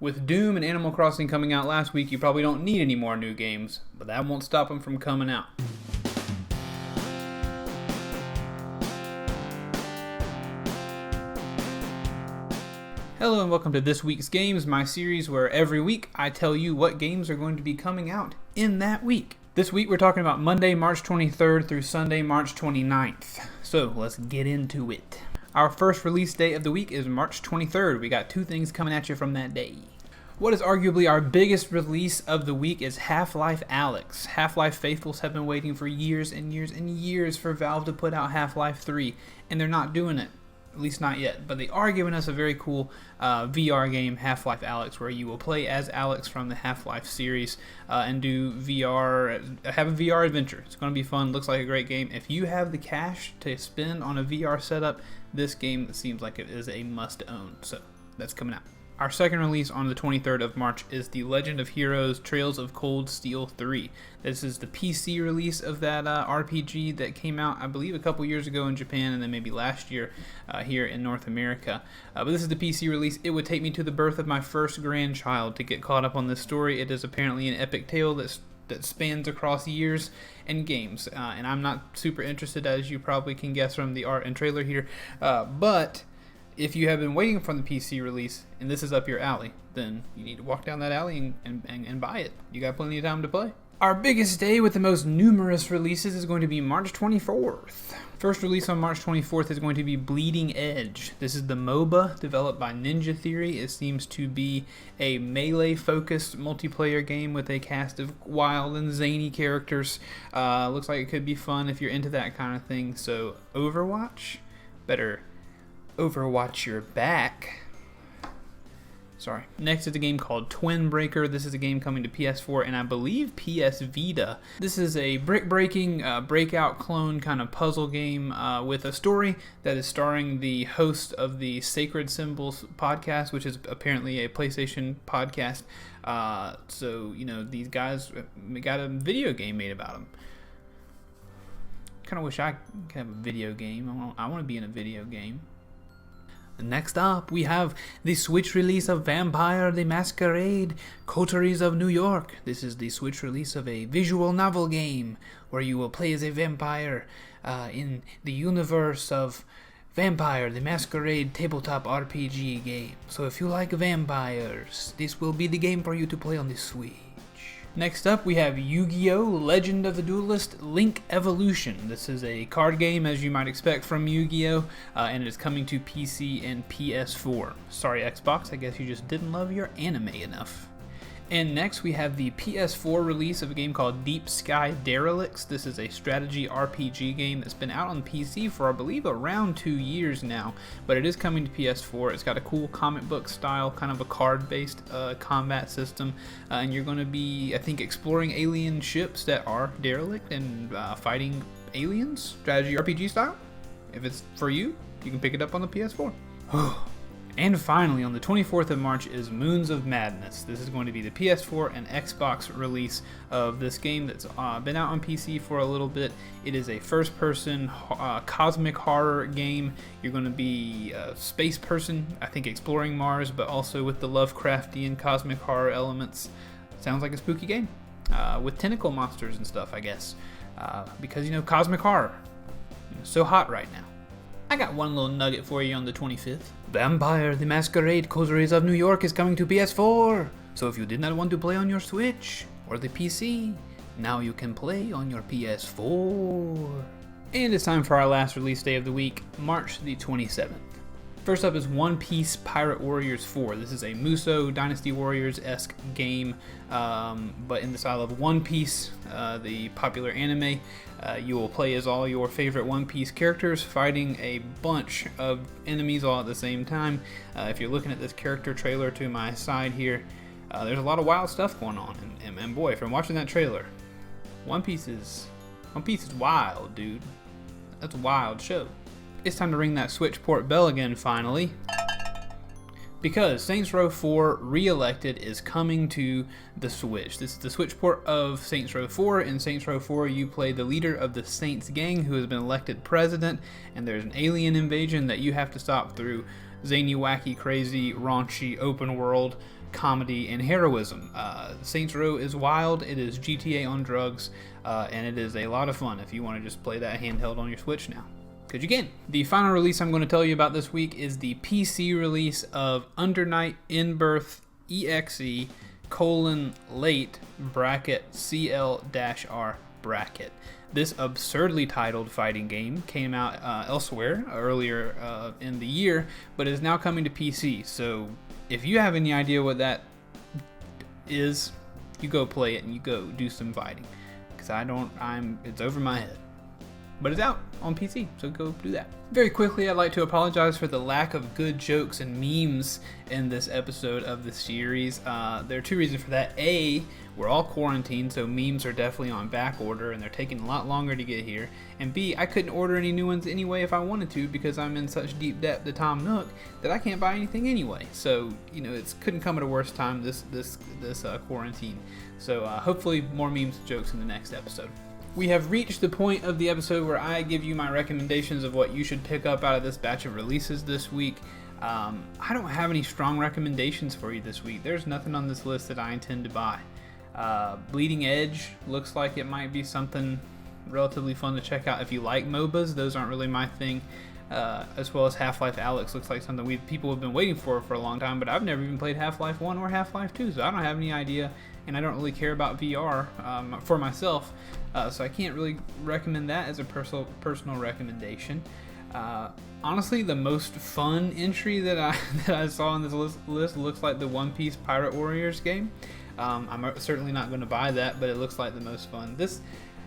With Doom and Animal Crossing coming out last week, you probably don't need any more new games, but that won't stop them from coming out. Hello and welcome to This Week's Games, my series where every week I tell you what games are going to be coming out in that week. This week we're talking about Monday, March 23rd through Sunday, March 29th. So let's get into it. Our first release day of the week is March 23rd. We got two things coming at you from that day. What is arguably our biggest release of the week is Half-Life Alyx. Half-Life faithfuls have been waiting for years and years and years for Valve to put out Half-Life 3, and they're not doing it. At least not yet, but they are giving us a very cool VR game, Half-Life Alyx, where you will play as Alyx from the Half-Life series and do VR, have a VR adventure. It's going to be fun, looks like a great game. If you have the cash to spend on a VR setup, this game seems like it is a must-own, so that's coming out. Our second release on the 23rd of March is The Legend of Heroes Trails of Cold Steel 3. This is the PC release of that RPG that came out, I believe, a couple years ago in Japan and then maybe last year here in North America. But this is the PC release. It would take me to the birth of my first grandchild to get caught up on this story. It is apparently an epic tale that spans across years and games. And I'm not super interested, as you probably can guess from the art and trailer here. But if you have been waiting for the PC release and this is up your alley, then you need to walk down that alley and buy it. You got plenty of time to play. Our biggest day with the most numerous releases is going to be March 24th. First release on March 24th is going to be Bleeding Edge. This is the MOBA developed by Ninja Theory. It seems to be a melee-focused multiplayer game with a cast of wild and zany characters. Looks like it could be fun if you're into that kind of thing. So Overwatch, better Overwatch your back. Sorry. Next is a game called Twin Breaker. This is a game coming to PS4 and I believe PS Vita. This is a brick-breaking, breakout clone kind of puzzle game with a story that is starring the host of the Sacred Symbols podcast, which is apparently a PlayStation podcast. So, you know, these guys got a video game made about them. Kind of wish I could have a video game. I want to be in a video game. Next up, we have the Switch release of Vampire the Masquerade Coteries of New York. This is the Switch release of a visual novel game where you will play as a vampire in the universe of Vampire the Masquerade tabletop RPG game. So if you like vampires, this will be the game for you to play on the Switch. Next up, we have Yu-Gi-Oh! Legend of the Duelist Link Evolution. This is a card game, as you might expect from Yu-Gi-Oh! And it is coming to PC and PS4. Sorry, Xbox, I guess you just didn't love your anime enough. And next, we have the PS4 release of a game called Deep Sky Derelicts. This is a strategy RPG game that's been out on PC for, I believe, around 2 years now, but it is coming to PS4. It's got a cool comic book style, kind of a card-based combat system, and you're going to be, I think, exploring alien ships that are derelict and fighting aliens, strategy RPG style. If it's for you, you can pick it up on the PS4. And finally, on the 24th of March is Moons of Madness. This is going to be the PS4 and Xbox release of this game that's been out on PC for a little bit. It is a first-person cosmic horror game. You're going to be a space person, I think exploring Mars, but also with the Lovecraftian cosmic horror elements. Sounds like a spooky game with tentacle monsters and stuff, I guess. Because, you know, cosmic horror. So hot right now. I got one little nugget for you on the 25th. Vampire the Masquerade Coteries of New York is coming to PS4. So if you did not want to play on your Switch or the PC, now you can play on your PS4. And it's time for our last release day of the week, March the 27th. First up is One Piece Pirate Warriors 4. This is a Musou Dynasty Warriors-esque game, but in the style of One Piece, the popular anime. You will play as all your favorite One Piece characters, fighting a bunch of enemies all at the same time. If you're looking at this character trailer to my side here, there's a lot of wild stuff going on. And boy, from watching that trailer, One Piece is wild, dude. That's a wild show. It's time to ring that Switch port bell again, finally. Because Saints Row 4 Re-Elected is coming to the Switch. This is the Switch port of Saints Row 4. In Saints Row 4, you play the leader of the Saints gang who has been elected president, and there's an alien invasion that you have to stop through zany, wacky, crazy, raunchy, open world comedy, and heroism. Saints Row is wild, it is GTA on drugs, and it is a lot of fun if you want to just play that handheld on your Switch now. Because you can. The final release I'm going to tell you about this week is the PC release of Undernight In-Birth EXE : late CL-R. This absurdly titled fighting game came out elsewhere earlier in the year, but is now coming to PC. So if you have any idea what that is, you go play it and you go do some fighting. Because it's over my head. But it's out on PC, so go do that. Very quickly, I'd like to apologize for the lack of good jokes and memes in this episode of the series. There are two reasons for that. A, we're all quarantined, so memes are definitely on back order, and they're taking a lot longer to get here. And B, I couldn't order any new ones anyway if I wanted to, because I'm in such deep debt to Tom Nook that I can't buy anything anyway. So, it couldn't come at a worse time, this quarantine. So hopefully more memes and jokes in the next episode. We have reached the point of the episode where I give you my recommendations of what you should pick up out of this batch of releases this week. I don't have any strong recommendations for you this week. There's nothing on this list that I intend to buy. Bleeding Edge looks like it might be something relatively fun to check out if you like MOBAs. Those aren't really my thing. As well as Half-Life Alyx looks like something people have been waiting for a long time, but I've never even played Half-Life 1 or Half-Life 2, so I don't have any idea, and I don't really care about VR for myself, so I can't really recommend that as a personal recommendation. Honestly, the most fun entry that I saw on this list looks like the One Piece Pirate Warriors game. I'm certainly not going to buy that, but it looks like the most fun.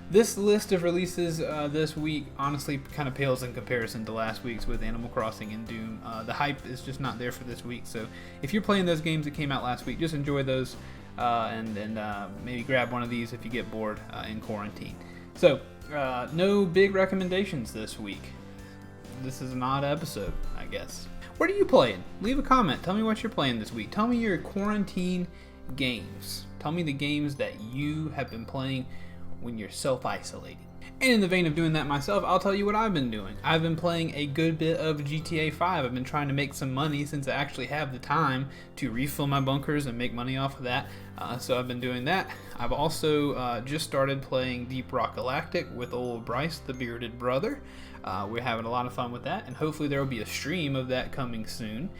This list of releases this week honestly kind of pales in comparison to last week's with Animal Crossing and Doom. The hype is just not there for this week, so if you're playing those games that came out last week, just enjoy those and maybe grab one of these if you get bored in quarantine. So, no big recommendations this week. This is an odd episode, I guess. What are you playing? Leave a comment. Tell me what you're playing this week. Tell me your quarantine games. Tell me the games that you have been playing when you're self-isolated. And in the vein of doing that myself, I'll tell you what I've been doing. I've been playing a good bit of GTA 5. I've been trying to make some money since I actually have the time to refill my bunkers and make money off of that. So I've been doing that. I've also just started playing Deep Rock Galactic with old Bryce, the bearded brother. We're having a lot of fun with that, and hopefully there will be a stream of that coming soon.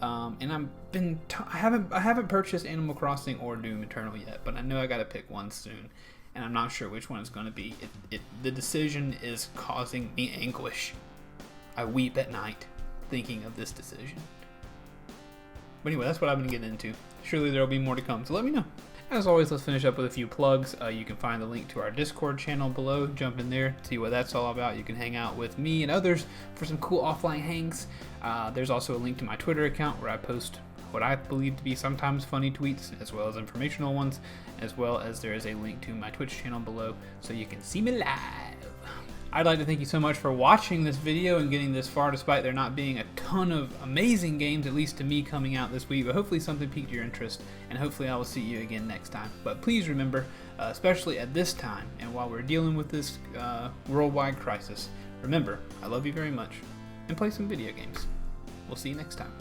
And I haven't purchased Animal Crossing or Doom Eternal yet, but I know I gotta pick one soon. And I'm not sure which one it's going to be. The decision is causing me anguish. I weep at night thinking of this decision. But anyway, that's what I've been getting into. Surely there will be more to come, so let me know. As always, let's finish up with a few plugs. You can find the link to our Discord channel below. Jump in there, see what that's all about. You can hang out with me and others for some cool offline hangs. There's also a link to my Twitter account where I post what I believe to be sometimes funny tweets, as well as informational ones, as well as there is a link to my Twitch channel below so you can see me live. I'd like to thank you so much for watching this video and getting this far despite there not being a ton of amazing games, at least to me, coming out this week, but hopefully something piqued your interest, and hopefully I will see you again next time. But please remember, especially at this time and while we're dealing with this worldwide crisis, remember, I love you very much, and play some video games. We'll see you next time.